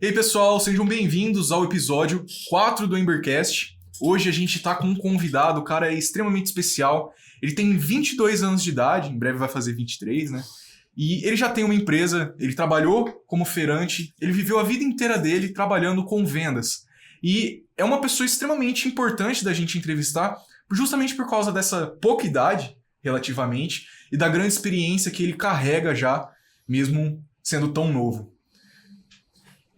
E aí, pessoal, sejam bem-vindos ao episódio 4 do Embercast. Hoje a gente tá com um convidado, o cara é extremamente especial. Ele tem 22 anos de idade, em breve vai fazer 23, né? E ele já tem uma empresa, ele trabalhou como feirante, ele viveu a vida inteira dele trabalhando com vendas. E é uma pessoa extremamente importante da gente entrevistar, justamente por causa dessa pouca idade, relativamente, e da grande experiência que ele carrega já, mesmo sendo tão novo.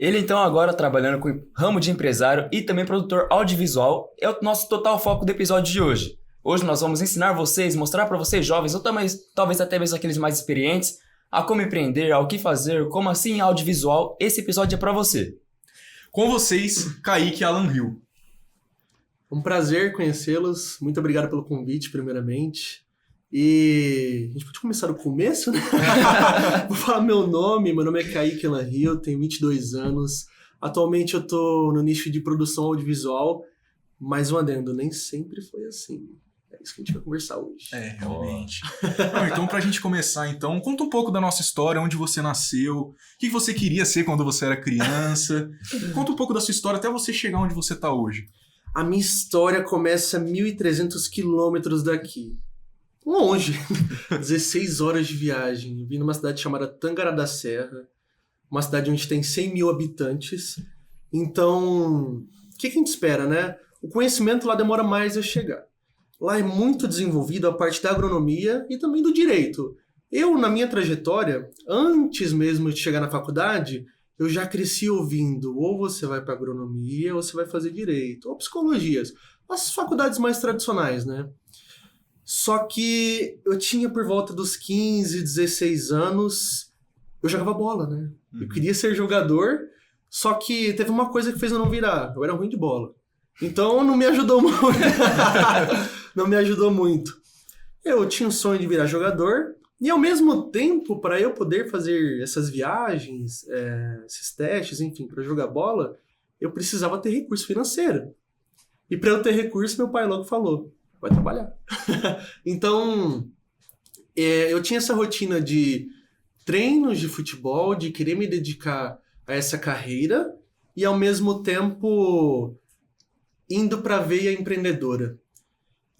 Ele então agora trabalhando com ramo de empresário e também produtor audiovisual é o nosso total foco do episódio de hoje. Hoje nós vamos ensinar vocês, mostrar para vocês jovens, ou também, talvez até mesmo aqueles mais experientes, a como empreender, ao que fazer, como assim audiovisual. Esse episódio é para você. Com vocês, Kaique e Alan Hill. Um prazer conhecê-los. Muito obrigado pelo convite, primeiramente. E a gente pode começar do começo, né? Vou falar meu nome é Kaique Alan Hill, tenho 22 anos. Atualmente eu tô no nicho de produção audiovisual, mas um adendo, nem sempre foi assim. É isso que a gente vai conversar hoje. Realmente. Não, então, pra gente começar, então, conta um pouco da nossa história, onde você nasceu, o que você queria ser quando você era criança. Conta um pouco da sua história até você chegar onde você tá hoje. A minha história começa a 1.300 quilômetros daqui. Longe. 16 horas de viagem. Eu vim numa cidade chamada Tangará da Serra, uma cidade onde tem 100 mil habitantes. Então, o que a gente espera, né? O conhecimento lá demora mais a chegar. Lá é muito desenvolvido a parte da agronomia e também do direito. Eu, na minha trajetória, antes mesmo de chegar na faculdade, eu já cresci ouvindo ou você vai para agronomia ou você vai fazer direito, ou psicologias. As faculdades mais tradicionais, né? Só que eu tinha por volta dos 15, 16 anos, eu jogava bola, né? Eu queria ser jogador, só que teve uma coisa que fez eu não virar. Eu era ruim de bola. Então não me ajudou muito. Não me ajudou muito. Eu tinha o sonho de virar jogador e ao mesmo tempo, para eu poder fazer essas viagens, esses testes, enfim, para jogar bola, eu precisava ter recurso financeiro. E para eu ter recurso, meu pai logo falou: vai trabalhar. Então, eu tinha essa rotina de treinos de futebol, de querer me dedicar a essa carreira e ao mesmo tempo indo para a veia empreendedora.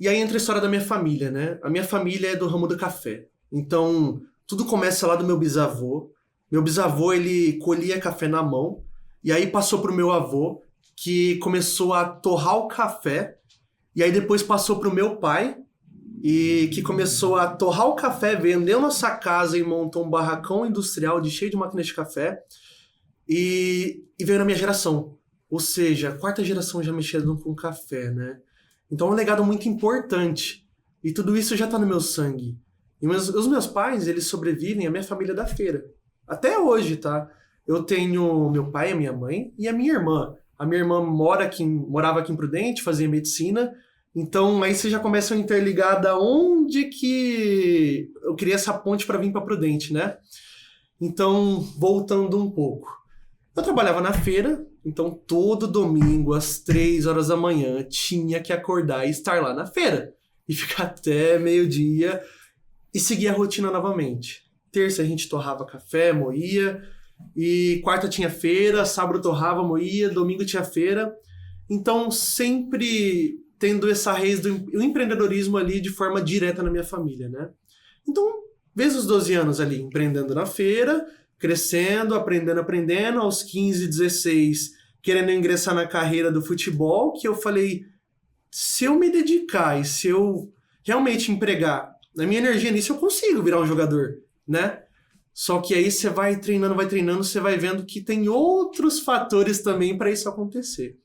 E aí entra a história da minha família, né? A minha família é do ramo do café. Então, tudo começa lá do meu bisavô. Meu bisavô, ele colhia café na mão, e aí passou pro meu avô, que começou a torrar o café, e aí depois passou pro meu pai, e que começou a torrar o café, vendeu nossa casa e montou um barracão industrial cheio de máquinas de café, e veio na minha geração. Ou seja, a quarta geração já mexendo com café, né? Então é um legado muito importante. E tudo isso já tá no meu sangue. E os meus pais, eles sobrevivem, a minha família da feira. Até hoje, tá? Eu tenho meu pai, a minha mãe e a minha irmã. A minha irmã morava aqui em Prudente, fazia medicina. Então aí você já começa a interligar da onde que eu criei essa ponte para vir para Prudente, né? Então, voltando um pouco. Eu trabalhava na feira, então todo domingo, às 3 horas da manhã, tinha que acordar e estar lá na feira. E ficar até meio-dia e seguir a rotina novamente. Terça a gente torrava café, moía, e quarta tinha feira, sábado torrava, moía, domingo tinha feira. Então sempre tendo essa raiz do empreendedorismo ali de forma direta na minha família, né? Então, desde os 12 anos ali, empreendendo na feira, crescendo, aprendendo, aos 15, 16, querendo ingressar na carreira do futebol, que eu falei, se eu me dedicar e se eu realmente empregar a minha energia nisso, eu consigo virar um jogador, né? Só que aí você vai treinando, você vai vendo que tem outros fatores também para isso acontecer.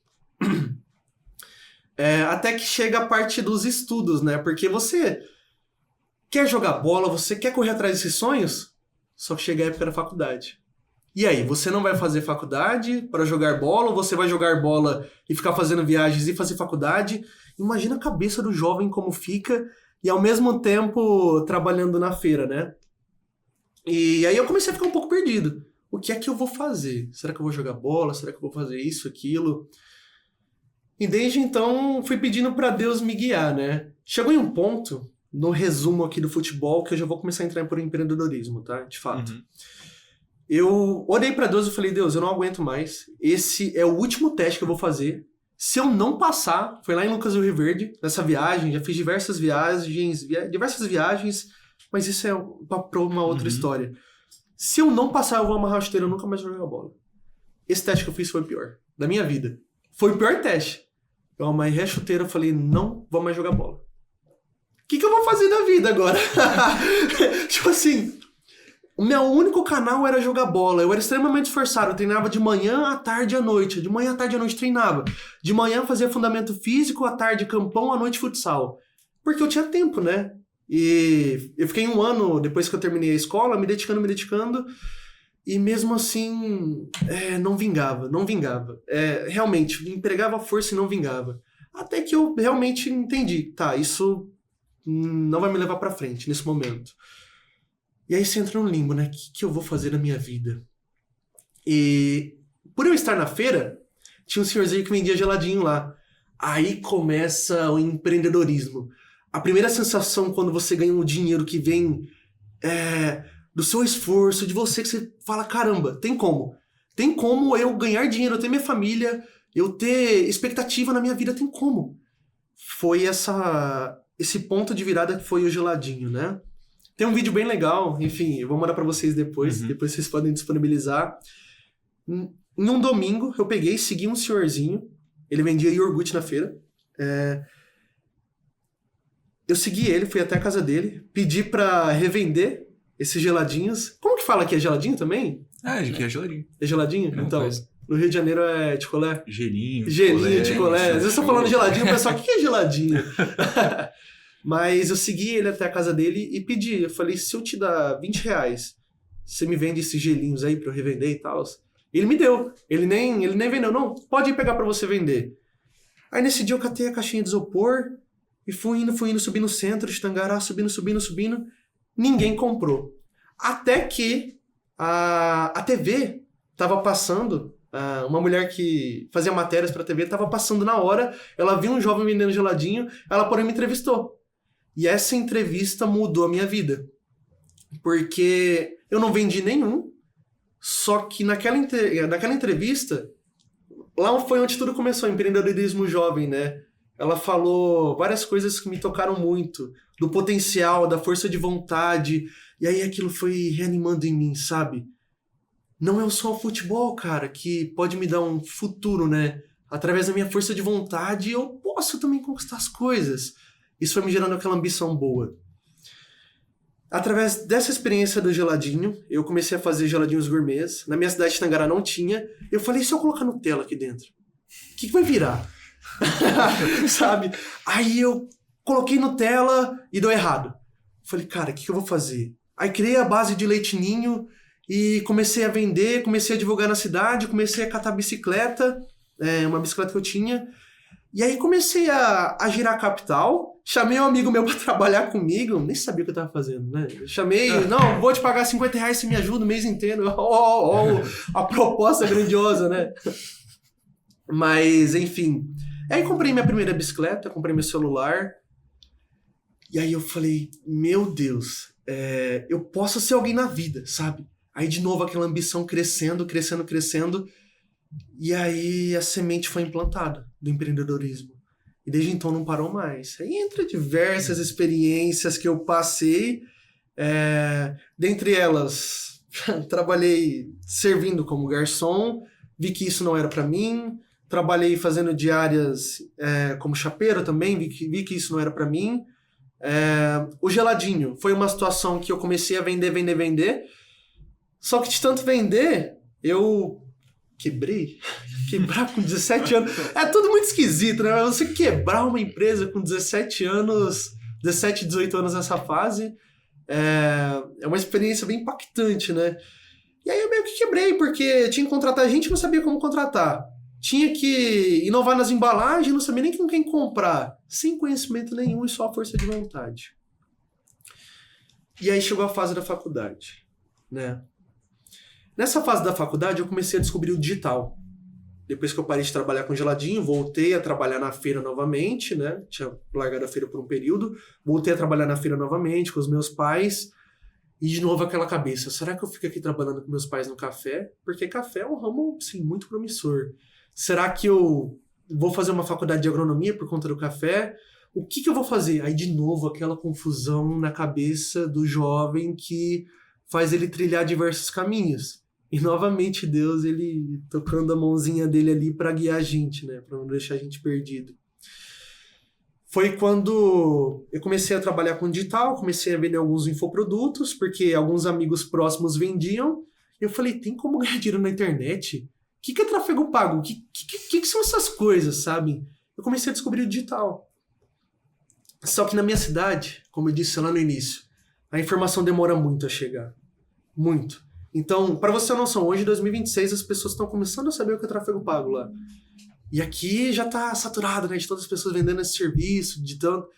Até que chega a parte dos estudos, né? Porque você quer jogar bola, você quer correr atrás desses sonhos, só que chega a época da faculdade. E aí, você não vai fazer faculdade para jogar bola, ou você vai jogar bola e ficar fazendo viagens e fazer faculdade? Imagina a cabeça do jovem como fica, e ao mesmo tempo trabalhando na feira, né? E aí eu comecei a ficar um pouco perdido. O que é que eu vou fazer? Será que eu vou jogar bola? Será que eu vou fazer isso, aquilo? E desde então fui pedindo para Deus me guiar, né? Chegou em um ponto, no resumo aqui do futebol, que eu já vou começar a entrar por empreendedorismo, tá? De fato. Eu olhei pra Deus e falei, Deus, eu não aguento mais. Esse é o último teste que eu vou fazer. Se eu não passar, foi lá em Lucas do Rio Verde, nessa viagem, já fiz diversas viagens, mas isso é pra uma outra história. Se eu não passar, eu vou amarrar a chuteira, eu nunca mais vou jogar bola. Esse teste que eu fiz foi o pior da minha vida. Foi o pior teste. Eu amarrei a chuteira e falei, não vou mais jogar bola. O que eu vou fazer da vida agora? Tipo assim, o meu único canal era jogar bola. Eu era extremamente esforçado. Eu treinava de manhã, à tarde e à noite. De manhã, à tarde e à noite treinava. De manhã fazia fundamento físico, à tarde campão, à noite futsal. Porque eu tinha tempo, né? E eu fiquei 1 ano, depois que eu terminei a escola, me dedicando. E mesmo assim, não vingava. Realmente, me empregava força e não vingava. Até que eu realmente entendi. Tá, isso não vai me levar pra frente nesse momento. E aí você entra no limbo, né? O que eu vou fazer na minha vida? E por eu estar na feira, tinha um senhorzinho que vendia geladinho lá. Aí começa o empreendedorismo. A primeira sensação quando você ganha um dinheiro que vem do seu esforço, de você, que você fala, caramba, tem como? Tem como eu ganhar dinheiro, eu ter minha família, eu ter expectativa na minha vida, tem como? Foi esse ponto de virada que foi o geladinho, né? Tem um vídeo bem legal, enfim, eu vou mandar pra vocês depois vocês podem disponibilizar. Em um domingo, eu peguei e segui um senhorzinho, ele vendia iogurte na feira. Eu segui ele, fui até a casa dele, pedi pra revender esses geladinhos. Como que fala aqui? É geladinho também? De que é geladinho. É geladinho? Mesma Então, coisa. no Rio de Janeiro é de colé? Gelinho, De colé. Às vezes eu tô falando geladinho, o pessoal, o que é geladinho? Mas eu segui ele até a casa dele e pedi. Eu falei, se eu te dar R$20, você me vende esses gelinhos aí pra eu revender e tal? Ele me deu. Ele nem vendeu. Não, pode ir pegar pra você vender. Aí nesse dia eu catei a caixinha de isopor e fui indo, subindo no centro de Tangará, subindo. Ninguém comprou. Até que a TV tava passando, uma mulher que fazia matérias pra TV tava passando na hora, ela viu um jovem vendendo geladinho, ela porém me entrevistou. E essa entrevista mudou a minha vida. Porque eu não vendi nenhum, só que naquela entrevista, lá foi onde tudo começou, empreendedorismo jovem, né? Ela falou várias coisas que me tocaram muito, do potencial, da força de vontade, e aí aquilo foi reanimando em mim, sabe? Não é só o futebol, cara, que pode me dar um futuro, né? Através da minha força de vontade, eu posso também conquistar as coisas. Isso foi me gerando aquela ambição boa. Através dessa experiência do geladinho, eu comecei a fazer geladinhos gourmets. Na minha cidade de Tangará não tinha. Eu falei, e se eu colocar Nutella aqui dentro? O que vai virar? Sabe? Aí eu coloquei Nutella e deu errado. Falei, cara, o que eu vou fazer? Aí criei a base de leite ninho e comecei a vender, comecei a divulgar na cidade, comecei a catar bicicleta, uma bicicleta que eu tinha. E aí comecei a girar capital, chamei um amigo meu pra trabalhar comigo, nem sabia o que eu tava fazendo, né? Eu chamei, não, vou te pagar R$50, você me ajuda o mês inteiro. A proposta grandiosa, né? Mas, enfim. Aí comprei minha primeira bicicleta, comprei meu celular. E aí eu falei, meu Deus, eu posso ser alguém na vida, sabe? Aí de novo aquela ambição crescendo. E aí a semente foi implantada do empreendedorismo. E desde então não parou mais. Aí entra diversas experiências que eu passei. Dentre elas, trabalhei servindo como garçom. Vi que isso não era para mim. Trabalhei fazendo diárias como chapeiro também. Vi que isso não era para mim. O geladinho foi uma situação que eu comecei a vender. Só que de tanto vender, eu quebrar com 17 anos. É tudo muito esquisito, né? Você quebrar uma empresa com 17 anos, 17, 18 anos nessa fase, é uma experiência bem impactante, né? E aí eu meio que quebrei, porque tinha que contratar gente e não sabia como contratar. Tinha que inovar nas embalagens, não sabia nem com quem comprar. Sem conhecimento nenhum e só a força de vontade. E aí chegou a fase da faculdade, né? Nessa fase da faculdade, eu comecei a descobrir o digital. Depois que eu parei de trabalhar com geladinho, voltei a trabalhar na feira novamente, né? Tinha largado a feira por um período. Voltei a trabalhar na feira novamente com os meus pais. E de novo aquela cabeça, será que eu fico aqui trabalhando com meus pais no café? Porque café é um ramo, assim, muito promissor. Será que eu vou fazer uma faculdade de agronomia por conta do café? O que eu vou fazer? Aí de novo aquela confusão na cabeça do jovem que faz ele trilhar diversos caminhos. E novamente Deus, ele tocando a mãozinha dele ali para guiar a gente, né? Para não deixar a gente perdido. Foi quando eu comecei a trabalhar com digital, comecei a vender alguns infoprodutos, porque alguns amigos próximos vendiam. E eu falei, tem como ganhar dinheiro na internet? O que é tráfego pago? O que são essas coisas, sabe? Eu comecei a descobrir o digital. Só que na minha cidade, como eu disse lá no início, a informação demora muito a chegar. Muito. Então, para você ter noção, hoje, em 2026, as pessoas estão começando a saber o que é tráfego pago lá. E aqui já tá saturado, né? De todas as pessoas vendendo esse serviço, de tanta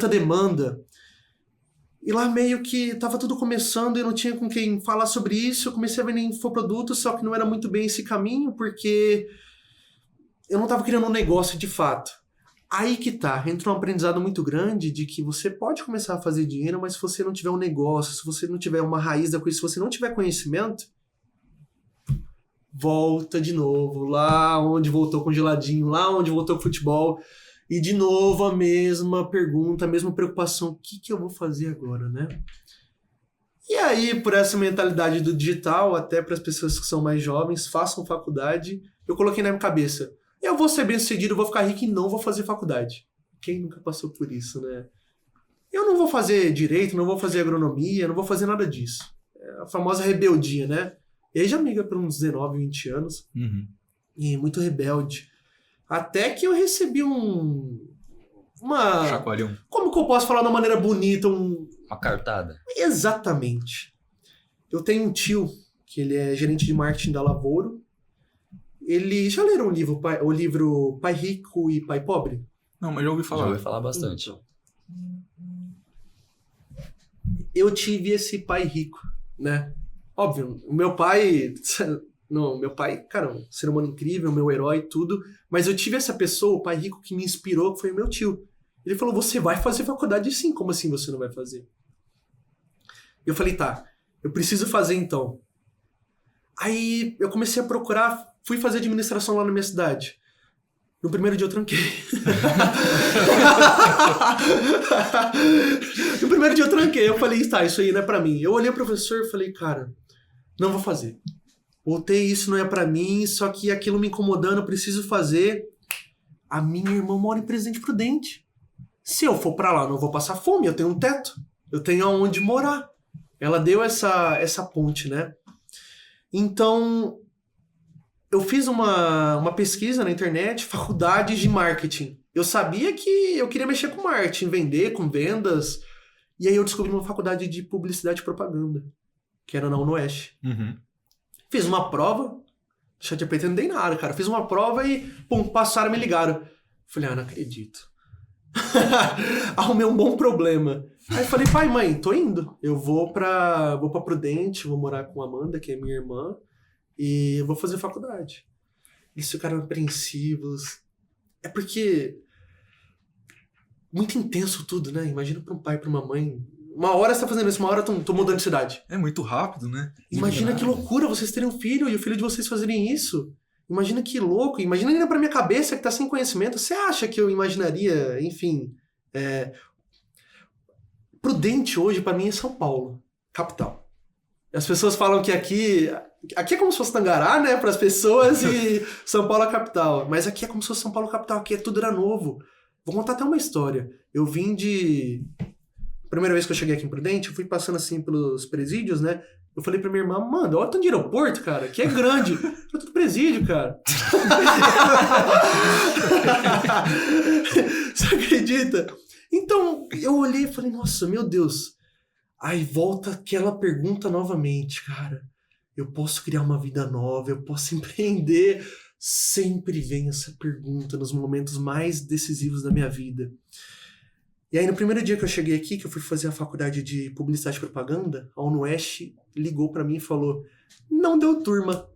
demanda. E lá meio que tava tudo começando e não tinha com quem falar sobre isso. Eu comecei a vender infoprodutos, só que não era muito bem esse caminho, porque eu não tava criando um negócio de fato. Aí que tá, entra um aprendizado muito grande de que você pode começar a fazer dinheiro, mas se você não tiver um negócio, se você não tiver uma raiz da coisa, se você não tiver conhecimento, volta de novo, lá onde voltou congeladinho, lá onde voltou o futebol, e de novo a mesma pergunta, a mesma preocupação, o que eu vou fazer agora, né? E aí, por essa mentalidade do digital, até para as pessoas que são mais jovens, façam faculdade, eu coloquei na minha cabeça, eu vou ser bem-sucedido, vou ficar rico e não vou fazer faculdade. Quem nunca passou por isso, né? Eu não vou fazer direito, não vou fazer agronomia, não vou fazer nada disso. É a famosa rebeldia, né? Ex-amiga por uns 19, 20 anos. Uhum. E muito rebelde. Até que eu recebi uma... Chacoalhão. Como que eu posso falar de uma maneira bonita? Uma cartada. Exatamente. Eu tenho um tio, que ele é gerente de marketing da Lavoro. Ele já leram o livro Pai Rico e Pai Pobre? Não, mas já ouvi falar. Já ouvi falar bastante. Então, eu tive esse pai rico, né? Óbvio, o meu pai... Não, meu pai, cara, um ser humano incrível, meu herói e tudo. Mas eu tive essa pessoa, o pai rico, que me inspirou, que foi o meu tio. Ele falou, você vai fazer faculdade sim. Como assim você não vai fazer? Eu falei, tá, eu preciso fazer então. Aí eu comecei a procurar, fui fazer administração lá na minha cidade. No primeiro dia eu tranquei. No primeiro dia eu tranquei. Eu falei, tá, isso aí não é pra mim. Eu olhei o professor e falei, cara, não vou fazer. Voltei, isso não é pra mim, só que aquilo me incomodando, eu preciso fazer. A minha irmã mora em Presidente Prudente. Se eu for pra lá, eu não vou passar fome, eu tenho um teto. Eu tenho aonde morar. Ela deu essa ponte, né? Então, eu fiz uma pesquisa na internet, faculdades de marketing. Eu sabia que eu queria mexer com marketing, vender, com vendas. E aí eu descobri uma faculdade de publicidade e propaganda, que era na UNOeste. Uhum. Fiz uma prova, ChatGPT não dei nada, cara. Fiz uma prova e, pum, passaram, me ligaram. Falei, não acredito. Arrumei um bom problema. Aí falei, pai, mãe, tô indo. Eu vou pra Prudente, vou morar com a Amanda, que é minha irmã, e vou fazer faculdade. Eles ficaram apreensivos. É porque... muito intenso tudo, né? Imagina pra um pai e pra uma mãe. Uma hora você tá fazendo isso, uma hora tô mudando de cidade. É muito rápido, né? Imagina que loucura vocês terem um filho e o filho de vocês fazerem isso. Imagina que louco. Imagina ainda pra minha cabeça que tá sem conhecimento. Você acha que eu imaginaria, enfim... Prudente hoje pra mim é São Paulo, capital. As pessoas falam que aqui é como se fosse Tangará, né, pras pessoas, e São Paulo é capital. Mas aqui é como se fosse São Paulo capital, aqui tudo era novo. Vou contar até uma história. Eu vim de... Primeira vez que eu cheguei aqui em Prudente, eu fui passando assim pelos presídios, né? Eu falei pra minha irmã, mano, olha o tanto de aeroporto, cara, que é grande. É tudo presídio, cara. Você acredita? Então, eu olhei e falei, nossa, meu Deus. Aí volta aquela pergunta novamente, cara. Eu posso criar uma vida nova, eu posso empreender. Sempre vem essa pergunta nos momentos mais decisivos da minha vida. E aí, no primeiro dia que eu cheguei aqui, que eu fui fazer a faculdade de publicidade e propaganda, a UNOeste ligou pra mim e falou, não deu turma.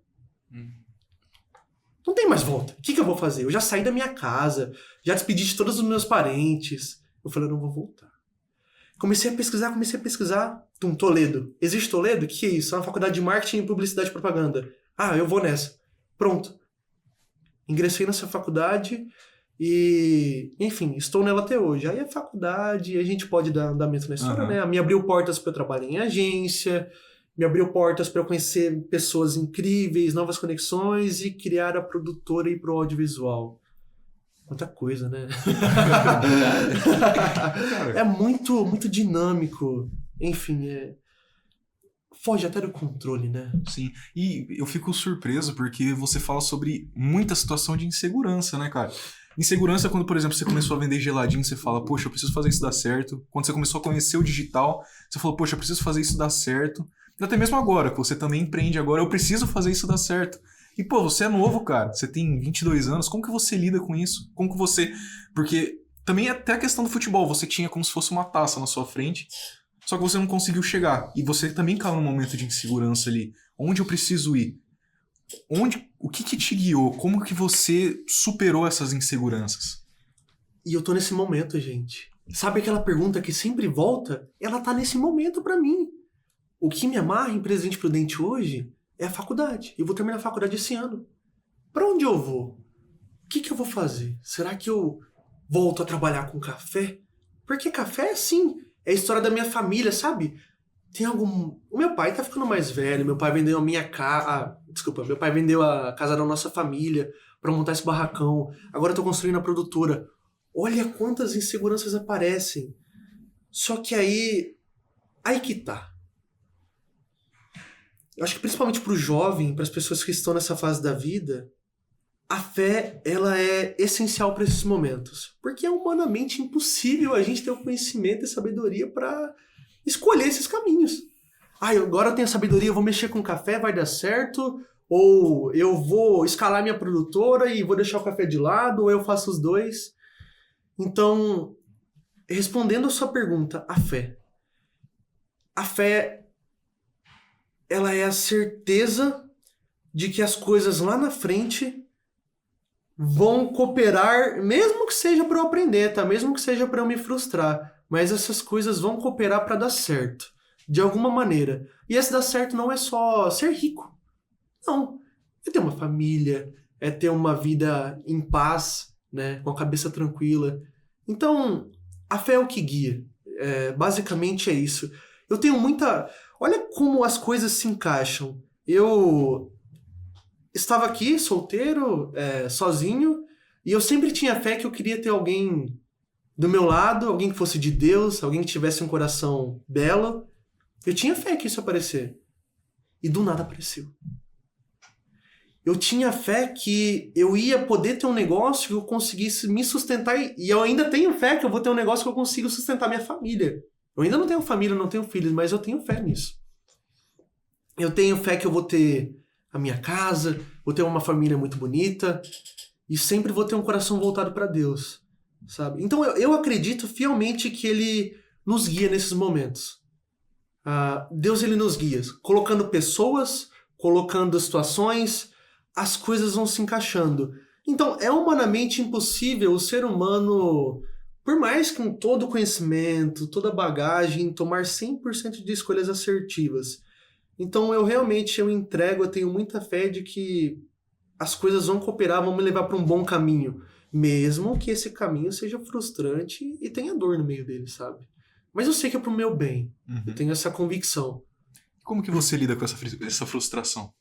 Não tem mais volta. O que eu vou fazer? Eu já saí da minha casa, já despedi de todos os meus parentes. Eu falei, eu não vou voltar. Comecei a pesquisar. Toledo. Existe Toledo? O que é isso? É uma faculdade de marketing, publicidade e propaganda. Ah, eu vou nessa. Pronto. Ingressei nessa faculdade e, enfim, estou nela até hoje. Aí a faculdade, a gente pode dar andamento na história, né? Me abriu portas para eu trabalhar em agência, me abriu portas para eu conhecer pessoas incríveis, novas conexões e criar a produtora e ir pro audiovisual. Quanta coisa, né? É muito dinâmico. Enfim, foge até do controle, né? Sim, e eu fico surpreso porque você fala sobre muita situação de insegurança, né, cara? Insegurança quando, por exemplo, você começou a vender geladinho, você fala, poxa, eu preciso fazer isso dar certo. Quando você começou a conhecer o digital, você falou, poxa, eu preciso fazer isso dar certo. E até mesmo agora, que você também empreende agora, eu preciso fazer isso dar certo. E, pô, você é novo, cara, você tem 22 anos, como que você lida com isso? Como que você... Porque também até a questão do futebol, você tinha como se fosse uma taça na sua frente, só que você não conseguiu chegar. E você também caiu num momento de insegurança ali. Onde eu preciso ir? O que te guiou? Como que você superou essas inseguranças? E eu tô nesse momento, gente. Sabe aquela pergunta que sempre volta? Ela tá nesse momento pra mim. O que me amarra em Presidente Prudente hoje é a faculdade. Eu vou terminar a faculdade esse ano. Pra onde eu vou? O que eu vou fazer? Será que eu volto a trabalhar com café? Porque café, sim, é a história da minha família, sabe? Tem algum... O meu pai tá ficando mais velho, meu pai vendeu a minha casa... meu pai vendeu a casa da nossa família pra montar esse barracão. Agora eu tô construindo a produtora. Olha quantas inseguranças aparecem. Só que aí que tá. Eu acho que principalmente pro jovem, para as pessoas que estão nessa fase da vida, a fé, ela é essencial para esses momentos. Porque é humanamente impossível a gente ter o conhecimento e sabedoria para escolher esses caminhos. Agora eu tenho a sabedoria, eu vou mexer com café, vai dar certo, ou eu vou escalar minha produtora e vou deixar o café de lado, ou eu faço os dois. Então, respondendo a sua pergunta, a fé. A fé, ela é a certeza de que as coisas lá na frente vão cooperar, mesmo que seja para eu aprender, tá? Mesmo que seja para eu me frustrar. Mas essas coisas vão cooperar para dar certo, de alguma maneira. E esse dar certo não é só ser rico. Não. É ter uma família, é ter uma vida em paz, né? Com a cabeça tranquila. Então, a fé é o que guia. Basicamente é isso. Eu tenho muita... Olha como as coisas se encaixam. Eu estava aqui, solteiro, sozinho, e eu sempre tinha fé que eu queria ter alguém do meu lado, alguém que fosse de Deus, alguém que tivesse um coração belo. Eu tinha fé que isso ia aparecer. E do nada apareceu. Eu tinha fé que eu ia poder ter um negócio que eu conseguisse me sustentar, e eu ainda tenho fé que eu vou ter um negócio que eu consigo sustentar minha família. Eu ainda não tenho família, não tenho filhos, mas eu tenho fé nisso. Eu tenho fé que eu vou ter a minha casa, vou ter uma família muito bonita e sempre vou ter um coração voltado para Deus, sabe? Então eu acredito fielmente que Ele nos guia nesses momentos. Deus, Ele nos guia, colocando pessoas, colocando situações, as coisas vão se encaixando. Então é humanamente impossível o ser humano... Por mais que com todo o conhecimento, toda a bagagem, tomar 100% de escolhas assertivas. Então eu tenho muita fé de que as coisas vão cooperar, vão me levar para um bom caminho. Mesmo que esse caminho seja frustrante e tenha dor no meio dele, sabe? Mas eu sei que é pro meu bem. Uhum. Eu tenho essa convicção. Como que você lida com essa frustração?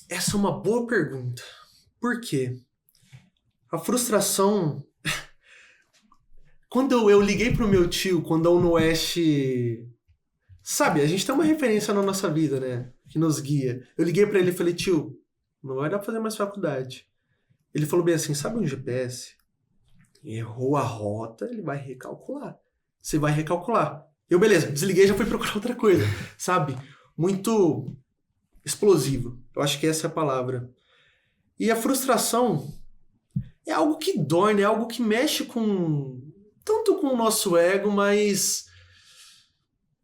Essa é uma boa pergunta. Por quê? A frustração... Quando eu liguei pro meu tio, quando a UniOeste... Sabe, a gente tem uma referência na nossa vida, né? Que nos guia. Eu liguei pra ele e falei, tio, não vai dar pra fazer mais faculdade. Ele falou bem assim, sabe um GPS? Errou a rota, ele vai recalcular. Você vai recalcular. Eu, beleza, desliguei e já fui procurar outra coisa. Sabe? Muito explosivo. Eu acho que essa é a palavra. E a frustração... É algo que dói, né? É algo que mexe tanto com o nosso ego, mas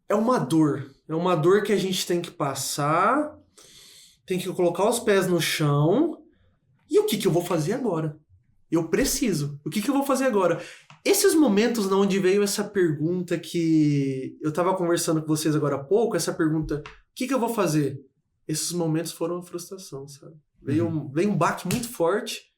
é uma dor. É uma dor que a gente tem que passar, tem que colocar os pés no chão. E o que eu vou fazer agora? Eu preciso. O que eu vou fazer agora? Esses momentos onde veio essa pergunta que eu tava conversando com vocês agora há pouco, essa pergunta, o que eu vou fazer? Esses momentos foram uma frustração, sabe? Veio um baque muito forte.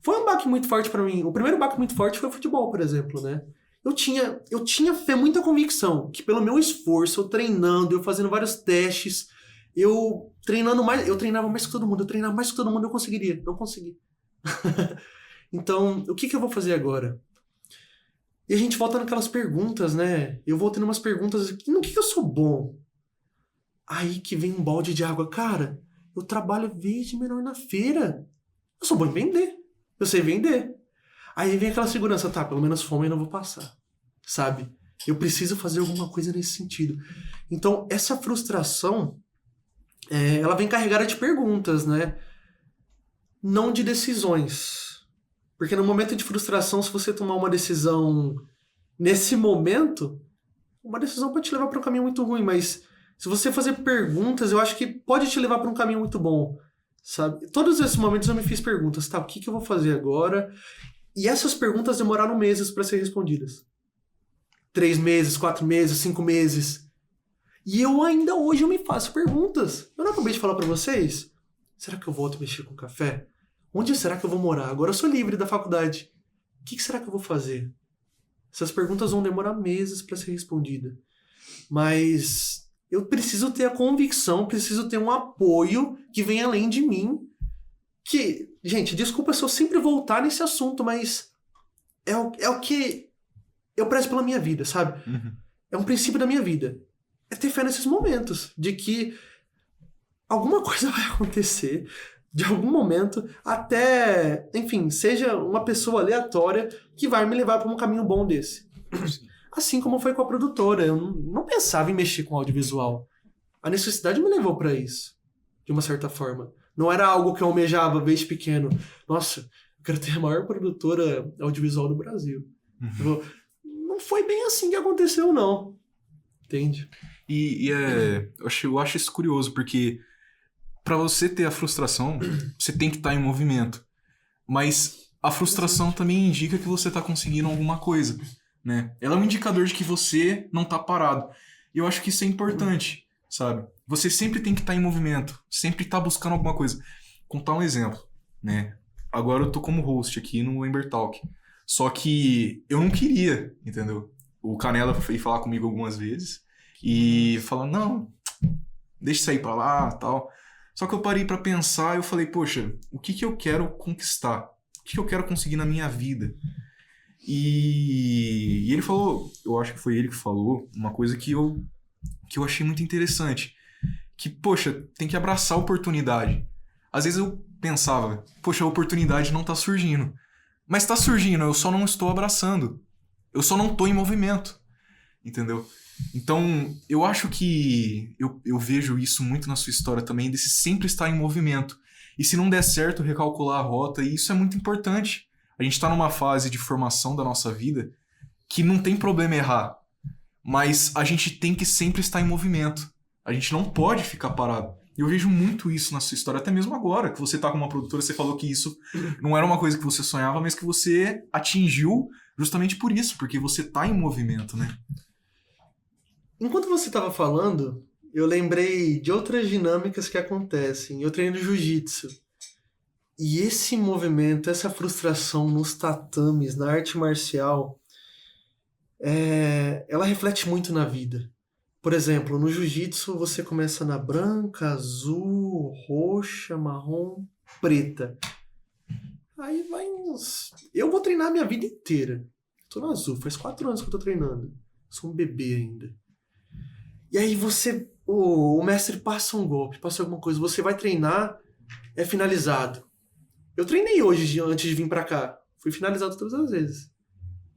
Foi um baque muito forte pra mim. O primeiro baque muito forte foi o futebol, por exemplo, né? Eu tinha fé, muita convicção que pelo meu esforço, eu treinando, eu fazendo vários testes, eu treinava mais que todo mundo, eu conseguiria. Não consegui. Então, o que eu vou fazer agora? E a gente volta naquelas perguntas, né? Eu vou tendo umas perguntas, no que eu sou bom? Aí que vem um balde de água. Cara, eu trabalho desde menor na feira. Eu sou bom em vender. Eu sei vender. Aí vem aquela segurança, tá, pelo menos fome eu não vou passar. Sabe? Eu preciso fazer alguma coisa nesse sentido. Então, essa frustração, ela vem carregada de perguntas, né? Não de decisões. Porque no momento de frustração, se você tomar uma decisão nesse momento, uma decisão pode te levar para um caminho muito ruim, mas se você fazer perguntas, eu acho que pode te levar para um caminho muito bom, sabe? Todos esses momentos eu me fiz perguntas, tá, o que eu vou fazer agora? E essas perguntas demoraram meses para ser respondidas. 3 meses, 4 meses, 5 meses. E eu ainda hoje eu me faço perguntas. Eu não acabei de falar para vocês? Será que eu volto a mexer com café? Onde será que eu vou morar? Agora eu sou livre da faculdade. O que será que eu vou fazer? Essas perguntas vão demorar meses para ser respondidas. Mas eu preciso ter a convicção, preciso ter um apoio que vem além de mim. Que, gente, desculpa se eu sempre voltar nesse assunto, mas é o que eu prezo pela minha vida, sabe? É um princípio da minha vida. É ter fé nesses momentos, de que alguma coisa vai acontecer, de algum momento, até, enfim, seja uma pessoa aleatória que vai me levar para um caminho bom desse. Assim como foi com a produtora. Eu não pensava em mexer com audiovisual. A necessidade me levou para isso, de uma certa forma. Não era algo que eu almejava desde pequeno. Nossa, eu quero ter a maior produtora audiovisual do Brasil. Não foi bem assim que aconteceu, não. Entende? Eu acho isso curioso, porque para você ter a frustração, você tem que estar em movimento. Mas a frustração também indica que você está conseguindo alguma coisa, né? Ela é um indicador de que você não está parado. E eu acho que isso é importante, sabe? Você sempre tem que estar em movimento, sempre estar buscando alguma coisa. Contar um exemplo, né? Agora eu tô como host aqui no Ember Talk. Só que eu não queria, entendeu? O Canela foi falar comigo algumas vezes e falou, não, deixa isso aí pra lá, tal. Só que eu parei pra pensar e eu falei, poxa, o que eu quero conquistar? O que eu quero conseguir na minha vida? E ele falou, eu acho que foi ele que falou, uma coisa que eu achei muito interessante. Que, poxa, tem que abraçar a oportunidade. Às vezes eu pensava, poxa, a oportunidade não tá surgindo. Mas tá surgindo, eu só não estou abraçando. Eu só não tô em movimento. Entendeu? Então, eu acho que eu vejo isso muito na sua história também, desse sempre estar em movimento. E se não der certo, recalcular a rota, e isso é muito importante. A gente tá numa fase de formação da nossa vida que não tem problema errar. Mas a gente tem que sempre estar em movimento. A gente não pode ficar parado. Eu vejo muito isso na sua história, até mesmo agora, que você tá com uma produtora, você falou que isso não era uma coisa que você sonhava, mas que você atingiu justamente por isso, porque você tá em movimento, né? Enquanto você estava falando, eu lembrei de outras dinâmicas que acontecem. Eu treino jiu-jitsu. E esse movimento, essa frustração nos tatames, na arte marcial, ela reflete muito na vida. Por exemplo, no jiu-jitsu você começa na branca, azul, roxa, marrom, preta. Aí vai uns... Eu vou treinar a minha vida inteira. Tô no azul, faz 4 anos que eu tô treinando. Sou um bebê ainda. E aí você... O mestre passa um golpe, passa alguma coisa. Você vai treinar, é finalizado. Eu treinei hoje, antes de vir pra cá. Fui finalizado todas as vezes.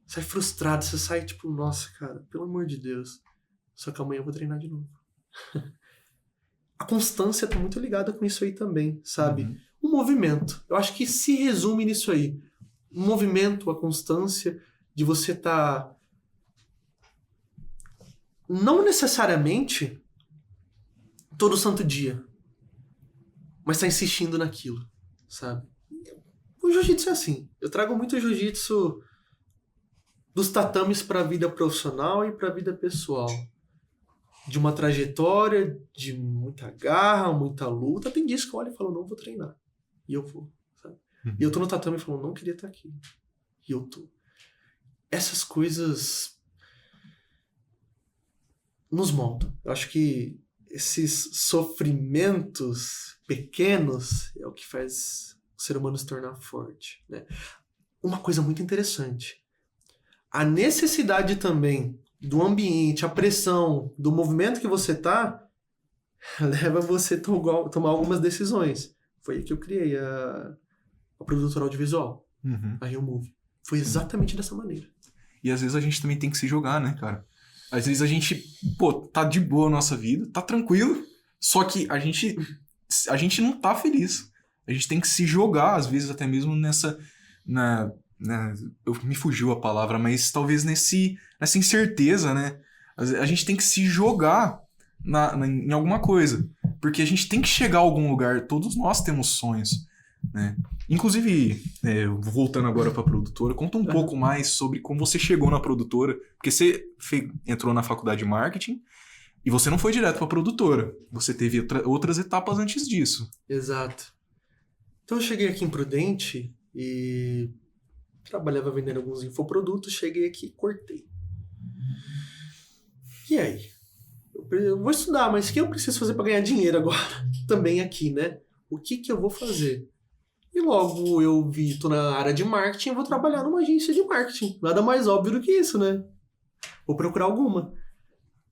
Sai frustrado, você sai tipo... Nossa, cara, pelo amor de Deus. Só que amanhã eu vou treinar de novo. A constância tá muito ligada com isso aí também, sabe? O movimento. Eu acho que se resume nisso aí. O movimento, a constância de você tá... Não necessariamente todo santo dia, mas tá insistindo naquilo, sabe? O jiu-jitsu é assim. Eu trago muito jiu-jitsu dos tatames para a vida profissional e para a vida pessoal. De uma trajetória, de muita garra, muita luta. Tem dias que eu olho e falo, não vou treinar. E eu vou, sabe? E eu tô no tatame e falo, não queria estar aqui. E eu tô. Essas coisas nos moldam. Eu acho que esses sofrimentos pequenos é o que faz o ser humano se tornar forte, né? Uma coisa muito interessante. A necessidade também do ambiente, a pressão, do movimento que você tá, leva você a tomar algumas decisões. Foi aí que eu criei a produtora audiovisual, a Real Movie. Foi exatamente dessa maneira. E às vezes a gente também tem que se jogar, né, cara? Às vezes a gente, tá de boa a nossa vida, tá tranquilo, só que a gente não tá feliz. A gente tem que se jogar, às vezes até mesmo me fugiu a palavra, mas talvez nessa incerteza, né? A gente tem que se jogar em alguma coisa, porque a gente tem que chegar a algum lugar, todos nós temos sonhos, né? Inclusive, voltando agora pra produtora, conta um pouco mais sobre como você chegou na produtora, porque você entrou na faculdade de marketing e você não foi direto pra produtora, você teve outras etapas antes disso. Exato. Então eu cheguei aqui em Prudente e trabalhava vendendo alguns infoprodutos, cheguei aqui e cortei. E aí? Eu vou estudar, mas o que eu preciso fazer para ganhar dinheiro agora? Também aqui, né? O que eu vou fazer? E logo eu vi, tô na área de marketing, eu vou trabalhar numa agência de marketing. Nada mais óbvio do que isso, né? Vou procurar alguma.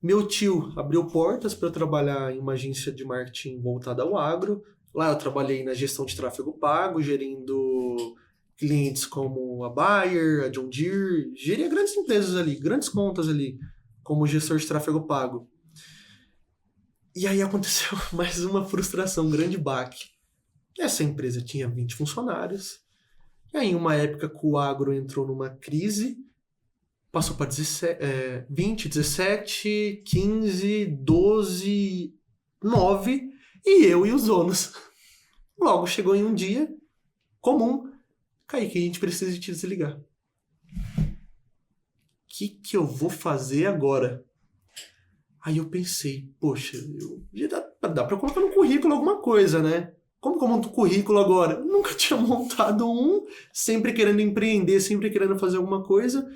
Meu tio abriu portas para eu trabalhar em uma agência de marketing voltada ao agro. Lá eu trabalhei na gestão de tráfego pago, gerindo clientes como a Bayer, a John Deere, geria grandes empresas ali, grandes contas ali, como gestor de tráfego pago. E aí aconteceu mais uma frustração, um grande baque. Essa empresa tinha 20 funcionários, e aí em uma época que o agro entrou numa crise, passou para 20, 17, 15, 12, 9, e eu e os donos. Logo chegou em um dia comum, Kaique, a gente precisa te desligar. O que eu vou fazer agora? Aí eu pensei, poxa, dá pra colocar no currículo alguma coisa, né? Como que eu monto currículo agora? Eu nunca tinha montado um, sempre querendo empreender, sempre querendo fazer alguma coisa.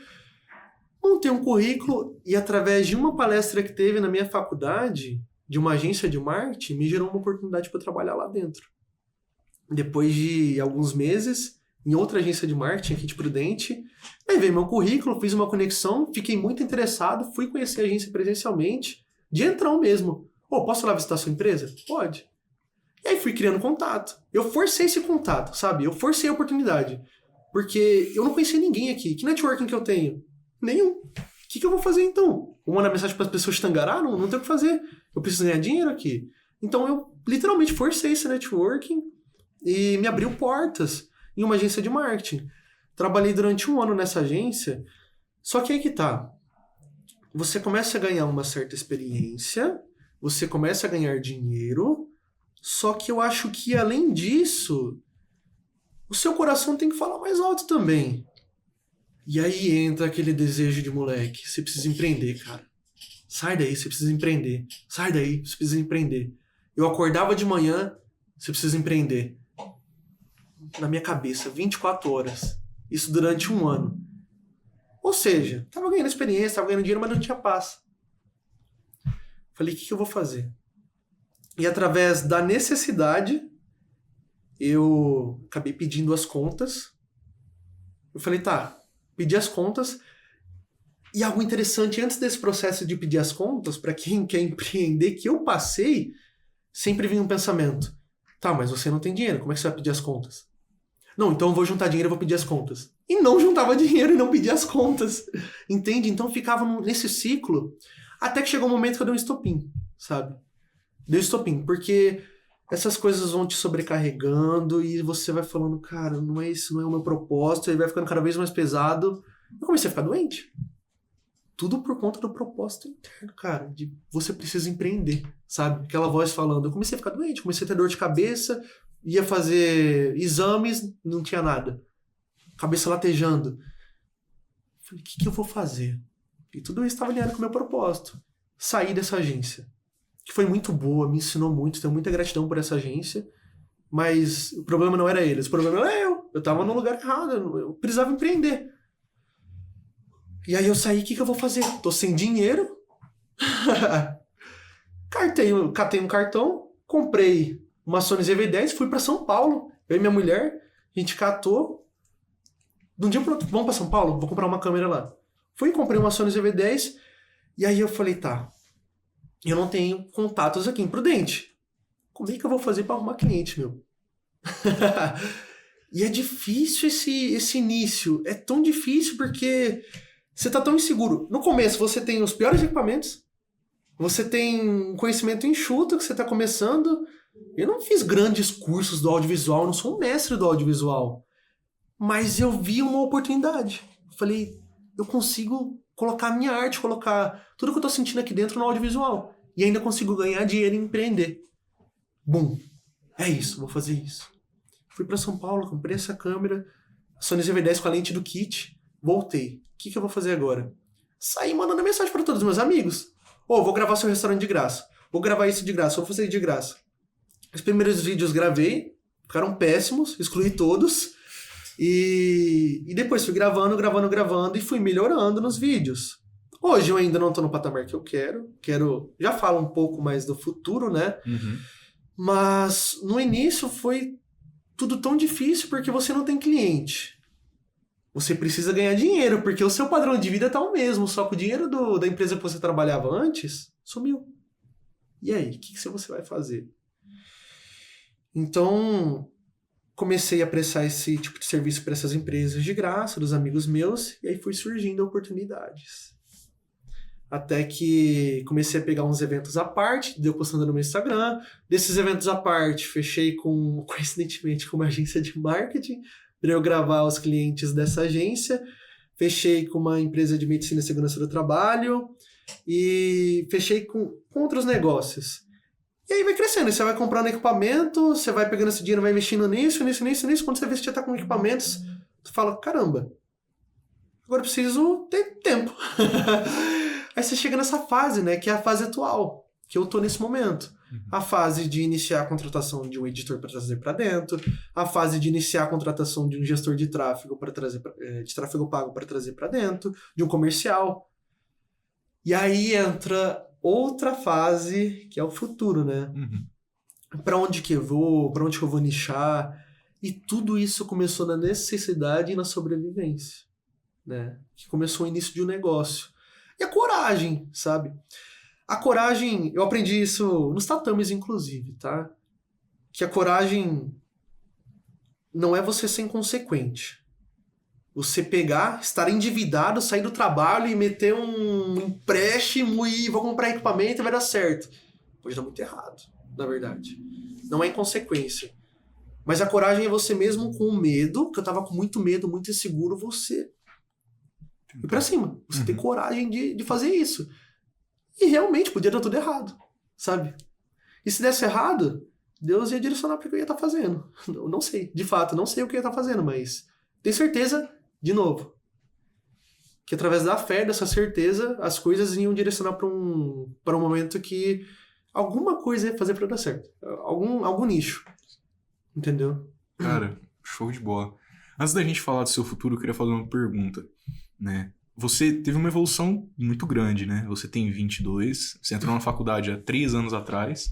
Montei um currículo e através de uma palestra que teve na minha faculdade, de uma agência de marketing, me gerou uma oportunidade para trabalhar lá dentro. Depois de alguns meses, em outra agência de marketing aqui de Prudente, aí veio meu currículo, fiz uma conexão, fiquei muito interessado, fui conhecer a agência presencialmente, de entrão mesmo. Posso ir lá visitar a sua empresa? Pode. E aí fui criando contato. Eu forcei esse contato, sabe? Eu forcei a oportunidade. Porque eu não conhecia ninguém aqui. Que networking que eu tenho? Nenhum. O que eu vou fazer então? Vou mandar mensagem para as pessoas tangarar? Não tenho o que fazer. Eu preciso ganhar dinheiro aqui. Então eu literalmente forcei esse networking e me abriu portas em uma agência de marketing. Trabalhei durante 1 ano nessa agência. Só que aí que tá. Você começa a ganhar uma certa experiência, você começa a ganhar dinheiro, só que eu acho que além disso, o seu coração tem que falar mais alto também. E aí entra aquele desejo de moleque. Você precisa empreender, cara. Sai daí, você precisa empreender. Sai daí, você precisa empreender. Eu acordava de manhã, você precisa empreender. Na minha cabeça, 24 horas. Isso durante 1 ano. Ou seja, tava ganhando experiência, tava ganhando dinheiro, mas não tinha paz. Falei, o que eu vou fazer? E através da necessidade, eu acabei pedindo as contas. Eu falei, tá, pedi as contas. E algo interessante, antes desse processo de pedir as contas, para quem quer empreender, que eu passei, sempre vinha um pensamento. Tá, mas você não tem dinheiro, como é que você vai pedir as contas? Não, então eu vou juntar dinheiro e vou pedir as contas. E não juntava dinheiro e não pedia as contas. Entende? Então ficava nesse ciclo, até que chegou um momento que eu dei um estopim, sabe? Deu estopim, porque essas coisas vão te sobrecarregando e você vai falando, cara, não é isso, não é o meu propósito, e vai ficando cada vez mais pesado. Eu comecei a ficar doente. Tudo por conta do propósito interno, cara, de você precisa empreender, sabe? Aquela voz falando. Eu comecei a ficar doente, comecei a ter dor de cabeça, ia fazer exames, não tinha nada. Cabeça latejando. Falei, o que eu vou fazer? E tudo isso estava alinhado com o meu propósito. Sair dessa agência, que foi muito boa, me ensinou muito, tenho muita gratidão por essa agência, mas o problema não era eles, o problema era eu. Eu estava no lugar errado, eu precisava empreender. E aí eu saí, o que eu vou fazer? Tô sem dinheiro. Catei um cartão, comprei uma Sony ZV-10, fui para São Paulo. Eu e minha mulher, a gente catou. De um dia pro outro, vamos para São Paulo? Vou comprar uma câmera lá. Fui e comprei uma Sony ZV-10. E aí eu falei, tá, eu não tenho contatos aqui em Prudente. Como é que eu vou fazer para arrumar cliente, meu? E é difícil esse início. É tão difícil porque você tá tão inseguro. No começo você tem os piores equipamentos. Você tem um conhecimento enxuto que você tá começando. Eu não fiz grandes cursos do audiovisual, eu não sou um mestre do audiovisual. Mas eu vi uma oportunidade. Falei, eu consigo colocar a minha arte, colocar tudo que eu tô sentindo aqui dentro no audiovisual. E ainda consigo ganhar dinheiro e empreender. Bum, é isso, vou fazer isso. Fui pra São Paulo, comprei essa câmera, a Sony ZV-10 com a lente do kit, voltei. O que eu vou fazer agora? Saí mandando mensagem para todos os meus amigos. Vou gravar seu restaurante de graça. Vou gravar isso de graça, vou fazer isso de graça. Os primeiros vídeos gravei, ficaram péssimos, excluí todos. E depois fui gravando e fui melhorando nos vídeos. Hoje eu ainda não tô no patamar que eu quero. Já falo um pouco mais do futuro, né? Uhum. Mas no início foi tudo tão difícil porque você não tem cliente. Você precisa ganhar dinheiro, porque o seu padrão de vida tá o mesmo, só que o dinheiro da empresa que você trabalhava antes sumiu. E aí, o que você vai fazer? Então, comecei a prestar esse tipo de serviço para essas empresas de graça, dos amigos meus, e aí foi surgindo oportunidades. Até que comecei a pegar uns eventos à parte, deu postando no meu Instagram. Desses eventos à parte, fechei coincidentemente, com uma agência de marketing, para eu gravar os clientes dessa agência. Fechei com uma empresa de medicina e segurança do trabalho. E fechei com outros negócios. E aí vai crescendo, você vai comprando equipamento, você vai pegando esse dinheiro, vai investindo nisso. Quando você vê que você já tá com equipamentos, você fala, caramba, agora eu preciso ter tempo. Aí você chega nessa fase, né, que é a fase atual, que eu tô nesse momento. A fase de iniciar a contratação de um editor para trazer para dentro, a fase de iniciar a contratação de um gestor de tráfego para trazer de tráfego pago para trazer para dentro, de um comercial. E aí entra outra fase, que é o futuro, né? Uhum. Para onde que eu vou, para onde que eu vou nichar. E tudo isso começou na necessidade e na sobrevivência, né? Que começou o início de um negócio. E a coragem, sabe? A coragem, eu aprendi isso nos tatames, inclusive, tá? Que a coragem não é você ser inconsequente. Você pegar, estar endividado, sair do trabalho e meter um empréstimo e vou comprar equipamento e vai dar certo. Pode dar muito errado, na verdade. Não é inconsequência. Mas a coragem é você mesmo com o medo, que eu tava com muito medo, muito inseguro, você ir pra cima. Você ter coragem de fazer isso. E realmente podia dar tudo errado, sabe? E se desse errado, Deus ia direcionar para o que eu ia estar fazendo. Eu não sei, de fato, não sei o que eu ia estar fazendo, mas tenho certeza, de novo, que através da fé, dessa certeza, as coisas iam direcionar para um momento que alguma coisa ia fazer para dar certo. Algum nicho. Entendeu? Cara, show de bola. Antes da gente falar do seu futuro, eu queria fazer uma pergunta, né? Você teve uma evolução muito grande, né? Você tem 22, você entrou na faculdade há 3 anos atrás.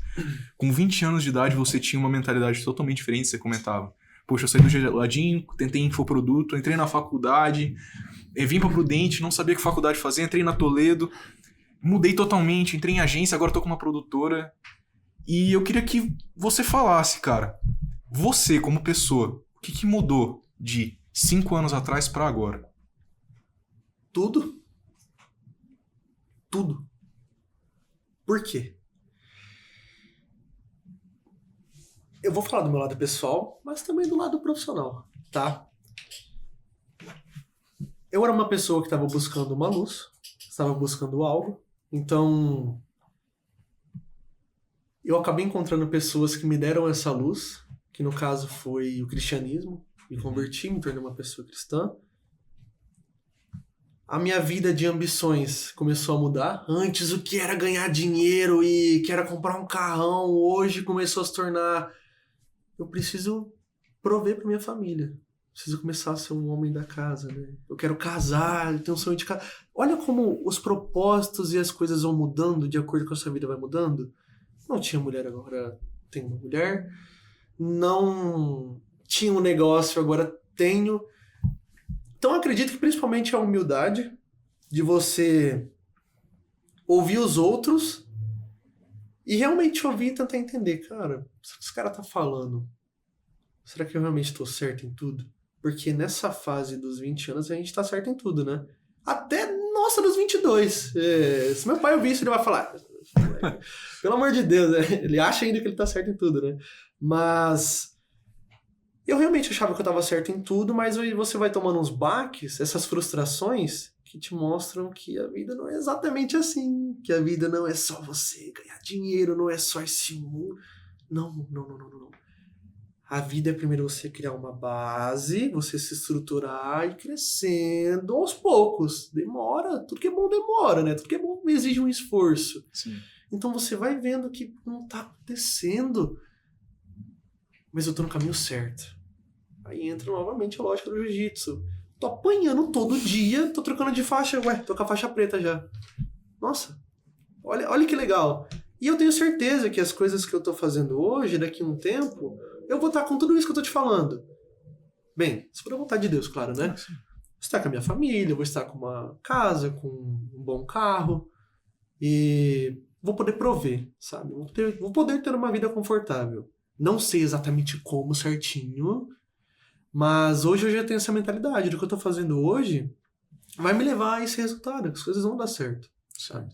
Com 20 anos de idade, você tinha uma mentalidade totalmente diferente, você comentava. Poxa, eu saí do geladinho, tentei infoproduto, entrei na faculdade, vim pra Prudente, não sabia que faculdade fazer, entrei na Toledo, mudei totalmente, entrei em agência, agora tô com uma produtora. E eu queria que você falasse, cara, você como pessoa, o que mudou de 5 anos atrás pra agora? Tudo. Tudo. Por quê? Eu vou falar do meu lado pessoal, mas também do lado profissional, tá? Eu era uma pessoa que estava buscando uma luz, estava buscando algo, então eu acabei encontrando pessoas que me deram essa luz, que no caso foi o cristianismo, me converti, me tornei uma pessoa cristã. a minha vida de ambições começou a mudar. Antes o que era ganhar dinheiro e que era comprar um carrão, hoje começou a se tornar... Eu preciso prover para minha família. Preciso começar a ser um homem da casa, né? Eu quero casar, eu tenho um sonho de casa. Olha como os propósitos e as coisas vão mudando de acordo com a sua vida vai mudando. Não tinha mulher, agora tenho uma mulher. Não tinha um negócio, agora tenho. Então eu acredito que principalmente a humildade de você ouvir os outros e realmente ouvir e tentar entender. Cara, o que esse cara tá falando? Será que eu realmente estou certo em tudo? Porque nessa fase dos 20 anos a gente tá certo em tudo, né? Até, nossa, dos 22. Se meu pai ouvir isso, ele vai falar... Pelo amor de Deus, né? Ele acha ainda que ele tá certo em tudo, né? Mas... eu realmente achava que eu tava certo em tudo, mas aí você vai tomando uns baques, essas frustrações, que te mostram que a vida não é exatamente assim. Que a vida não é só você ganhar dinheiro, não é só esse mundo. Não. A vida é primeiro você criar uma base, você se estruturar e ir crescendo aos poucos. Demora, tudo que é bom demora, né? Tudo que é bom exige um esforço. Sim. Então você vai vendo que não tá acontecendo, mas eu tô no caminho certo. Aí entra novamente a lógica do jiu-jitsu. Tô apanhando todo dia, tô trocando de faixa, tô com a faixa preta já. Nossa, olha que legal. E eu tenho certeza que as coisas que eu tô fazendo hoje, daqui a um tempo... eu vou estar com tudo isso que eu tô te falando. Bem, se for a vontade de Deus, claro, né? Vou estar com a minha família, vou estar com uma casa, com um bom carro. E vou poder prover, sabe? Vou poder ter uma vida confortável. Não sei exatamente como certinho, mas hoje eu já tenho essa mentalidade. Do que eu tô fazendo hoje vai me levar a esse resultado. As coisas vão dar certo, sabe?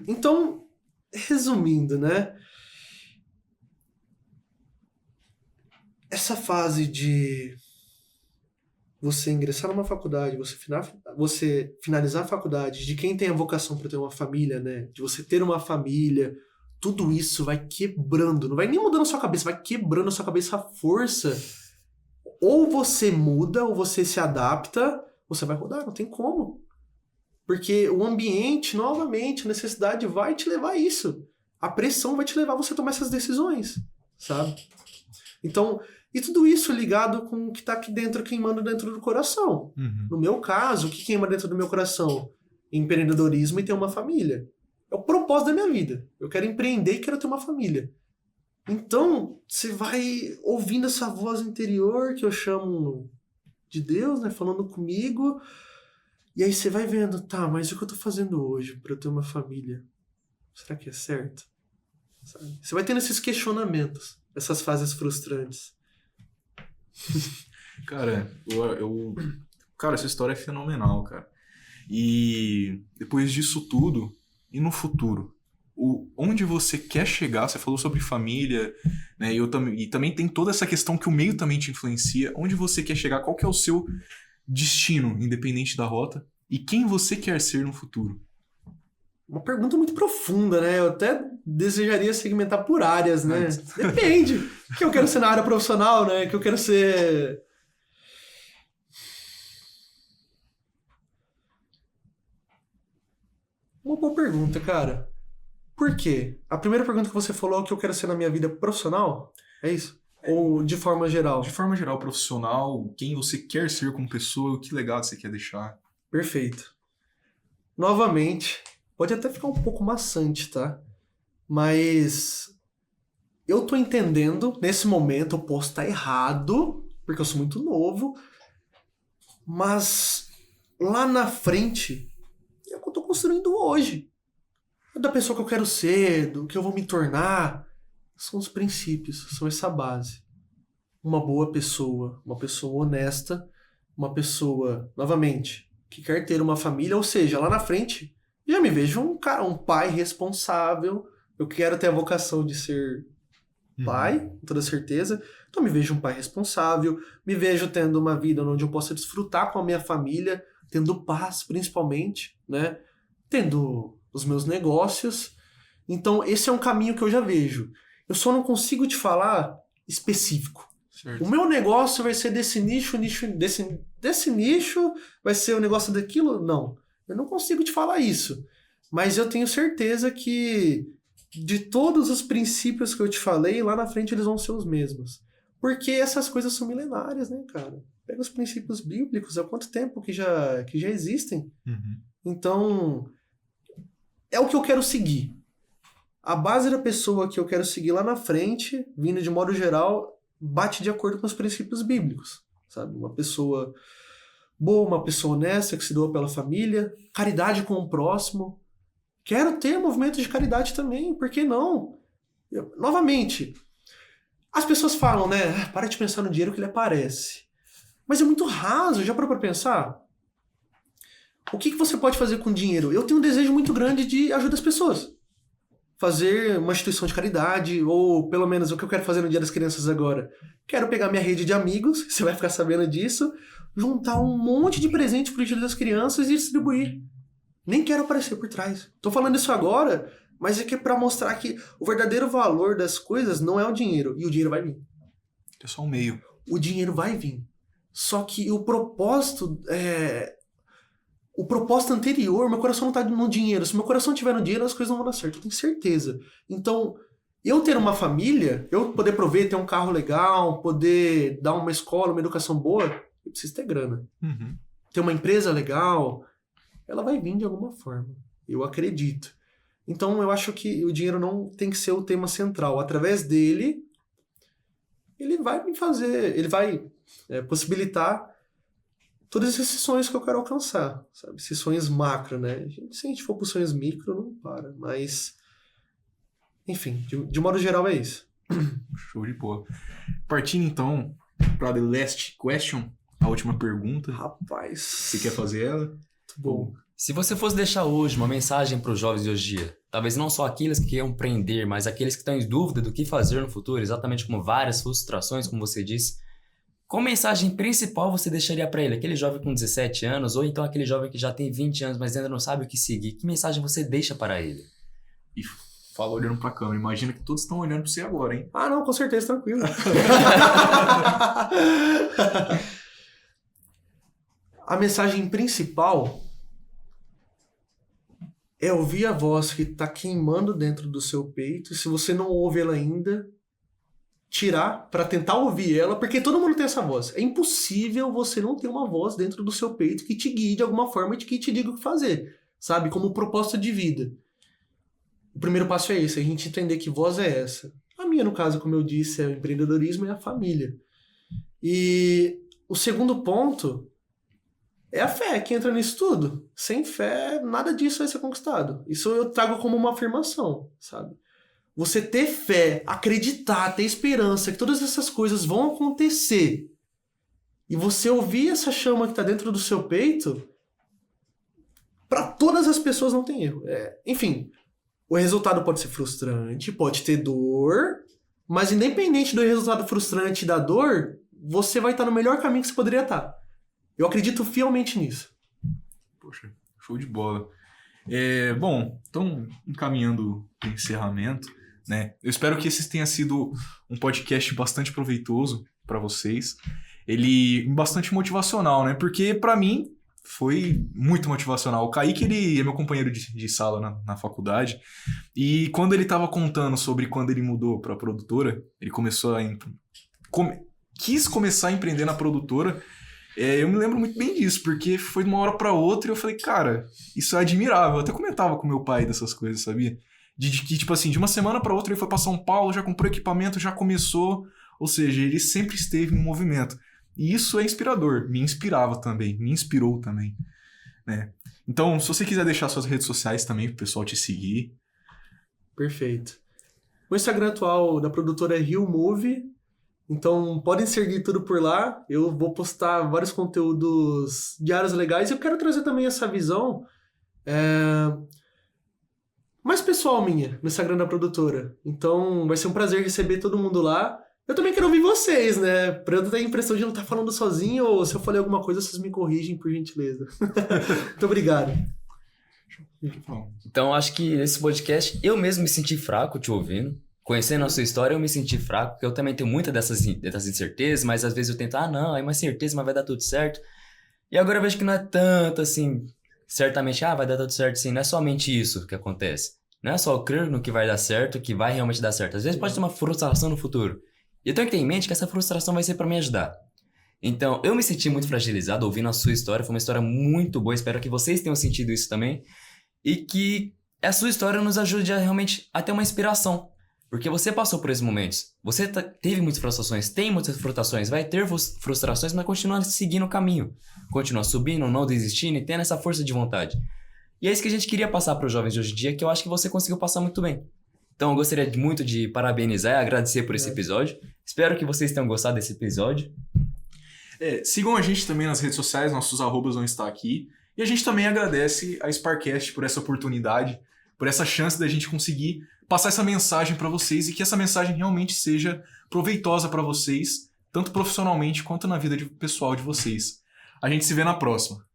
Então, resumindo, né? Essa fase de você ingressar numa faculdade, você finalizar a faculdade, de quem tem a vocação para ter uma família, né? De você ter uma família, tudo isso vai quebrando, não vai nem mudando a sua cabeça, vai quebrando a sua cabeça a força. Ou você muda, ou você se adapta, você vai rodar, não tem como. Porque o ambiente, novamente, a necessidade vai te levar a isso. A pressão vai te levar a você tomar essas decisões, sabe? Então, e tudo isso ligado com o que está aqui dentro, queimando dentro do coração. Uhum. No meu caso, o que queima dentro do meu coração? Empreendedorismo e ter uma família. É o propósito da minha vida. Eu quero empreender e quero ter uma família. Então, você vai ouvindo essa voz interior, que eu chamo de Deus, né? Falando comigo. E aí você vai vendo, tá, mas o que eu tô fazendo hoje para eu ter uma família? Será que é certo? Sabe? Você vai tendo esses questionamentos, essas fases frustrantes. Cara, cara, essa história é fenomenal, cara. E depois disso tudo, e no futuro? Onde você quer chegar? Você falou sobre família, né? E também tem toda essa questão que o meio também te influencia. Onde você quer chegar? Qual que é o seu destino, independente da rota? E quem você quer ser no futuro? Uma pergunta muito profunda, né? Eu até desejaria segmentar por áreas, né? Depende. Que eu quero ser na área profissional, né? Que eu quero ser... Uma boa pergunta, cara. Por quê? A primeira pergunta que você falou é o que eu quero ser na minha vida profissional? É isso? Ou de forma geral? De forma geral, profissional, quem você quer ser como pessoa, que legado você quer deixar? Perfeito. Novamente... pode até ficar um pouco maçante, tá? Mas eu tô entendendo, nesse momento eu posso estar errado, porque eu sou muito novo, mas lá na frente é o que eu tô construindo hoje. É da pessoa que eu quero ser, do que eu vou me tornar. São os princípios, são essa base. Uma boa pessoa, uma pessoa honesta, uma pessoa, novamente, que quer ter uma família, ou seja, lá na frente... já me vejo um pai responsável. Eu quero ter a vocação de ser pai, com toda certeza. Então me vejo um pai responsável. Me vejo tendo uma vida onde eu possa desfrutar com a minha família, tendo paz, principalmente, né? Tendo os meus negócios. Então esse é um caminho que eu já vejo. Eu só não consigo te falar específico. Certo. O meu negócio vai ser desse nicho, desse nicho vai ser o negócio daquilo? Não. Eu não consigo te falar isso. Mas eu tenho certeza que de todos os princípios que eu te falei, lá na frente eles vão ser os mesmos. Porque essas coisas são milenárias, né, cara? Pega os princípios bíblicos, há quanto tempo que já existem? Uhum. Então, é o que eu quero seguir. A base da pessoa que eu quero seguir lá na frente, vindo de modo geral, bate de acordo com os princípios bíblicos, sabe? Uma pessoa boa, uma pessoa honesta, que se doa pela família, caridade com o próximo. Quero ter movimento de caridade também, por que não? Novamente, as pessoas falam, né? Para de pensar no dinheiro que ele aparece. Mas é muito raso, já parou pra pensar? O que você pode fazer com dinheiro? Eu tenho um desejo muito grande de ajudar as pessoas. Fazer uma instituição de caridade, ou pelo menos o que eu quero fazer no Dia das Crianças agora. Quero pegar minha rede de amigos, você vai ficar sabendo disso, juntar um monte de presente pro Dia das Crianças e distribuir. Nem quero aparecer por trás. Tô falando isso agora, mas é que é pra mostrar que o verdadeiro valor das coisas não é o dinheiro, e o dinheiro vai vir. É só um meio. O dinheiro vai vir. Só que o propósito anterior, meu coração não tá no dinheiro. Se meu coração estiver no dinheiro, as coisas não vão dar certo, eu tenho certeza. Então, eu ter uma família, eu poder prover, ter um carro legal, poder dar uma escola, uma educação boa, eu preciso ter grana. Uhum. Ter uma empresa legal, ela vai vir de alguma forma. Eu acredito. Então, eu acho que o dinheiro não tem que ser o tema central. Através dele, ele vai me fazer, ele vai possibilitar todos esses sonhos que eu quero alcançar, sabe? Esses sonhos macro, né? Se a gente for para os sonhos micro, não para. Mas, enfim, de modo geral é isso. Show de bola. Partindo então para the last question, a última pergunta. Rapaz. Você quer fazer ela? Muito bom. Se você fosse deixar hoje uma mensagem para os jovens de hoje em dia, talvez não só aqueles que queiram empreender, mas aqueles que estão em dúvida do que fazer no futuro, exatamente como várias frustrações, como você disse, qual mensagem principal você deixaria para ele? Aquele jovem com 17 anos, ou então aquele jovem que já tem 20 anos, mas ainda não sabe o que seguir. Que mensagem você deixa para ele? E fala olhando pra câmera. Imagina que todos estão olhando pra você agora, hein? Ah, não, com certeza, tranquilo. A mensagem principal é ouvir a voz que tá queimando dentro do seu peito, e se você não ouve ela ainda, tirar para tentar ouvir ela, porque todo mundo tem essa voz. É impossível você não ter uma voz dentro do seu peito que te guie de alguma forma e que te diga o que fazer, sabe? Como propósito de vida. O primeiro passo é esse, a gente entender que voz é essa. A minha, no caso, como eu disse, é o empreendedorismo e a família. E o segundo ponto é a fé que entra nisso tudo. Sem fé, nada disso vai ser conquistado. Isso eu trago como uma afirmação, sabe? Você ter fé, acreditar, ter esperança que todas essas coisas vão acontecer e você ouvir essa chama que está dentro do seu peito, para todas as pessoas não tem erro. Enfim, o resultado pode ser frustrante, pode ter dor, mas independente do resultado frustrante e da dor, você vai estar no melhor caminho que você poderia estar. Eu acredito fielmente nisso. Poxa, show de bola. Bom, então, encaminhando o encerramento, né? Eu espero que esse tenha sido um podcast bastante proveitoso para vocês. Ele bastante motivacional, né? Porque para mim foi muito motivacional. O Kaique, ele é meu companheiro de sala na faculdade. E quando ele tava contando sobre quando ele mudou para a produtora, ele começou quis começar a empreender na produtora. Eu me lembro muito bem disso, porque foi de uma hora para outra e eu falei, cara, isso é admirável. Eu até comentava com meu pai dessas coisas, sabia? De que, tipo assim, de uma semana para outra ele foi para São Paulo, já comprou equipamento, já começou. Ou seja, ele sempre esteve em movimento. E isso é inspirador. Me inspirava também, me inspirou também, né? Então, se você quiser deixar suas redes sociais também pro pessoal te seguir. Perfeito. O Instagram atual da produtora é Rio Move. Então, podem seguir tudo por lá. Eu vou postar vários conteúdos diários legais. Eu quero trazer também essa visão mais pessoal minha no Instagram da produtora. Então, vai ser um prazer receber todo mundo lá. Eu também quero ouvir vocês, né? Pra eu ter a impressão de não estar falando sozinho, ou se eu falei alguma coisa, vocês me corrigem, por gentileza. Muito obrigado. Então, acho que nesse podcast eu mesmo me senti fraco te ouvindo. Conhecendo a sua história, eu me senti fraco, porque eu também tenho muita dessas incertezas, mas às vezes eu tento, não, é uma certeza, mas vai dar tudo certo. E agora eu vejo que não é tanto assim, certamente, vai dar tudo certo sim, não é somente isso que acontece. Não é só eu crer no que vai dar certo, que vai realmente dar certo. Às vezes pode ter uma frustração no futuro. E eu tenho que ter em mente que essa frustração vai ser pra me ajudar. Então, eu me senti muito fragilizado ouvindo a sua história, foi uma história muito boa, espero que vocês tenham sentido isso também. E que a sua história nos ajude a realmente a ter uma inspiração. Porque você passou por esses momentos. Você teve muitas frustrações, tem muitas frustrações, vai ter frustrações, mas continua seguindo o caminho. Continua subindo, não desistindo e tendo essa força de vontade. E é isso que a gente queria passar para os jovens de hoje em dia, que eu acho que você conseguiu passar muito bem. Então eu gostaria muito de parabenizar e agradecer por esse episódio. Espero que vocês tenham gostado desse episódio. Sigam a gente também nas redes sociais, nossos arrobas vão estar aqui. E a gente também agradece a Sparcast por essa oportunidade, por essa chance da gente conseguir passar essa mensagem para vocês e que essa mensagem realmente seja proveitosa para vocês, tanto profissionalmente quanto na vida pessoal de vocês. A gente se vê na próxima.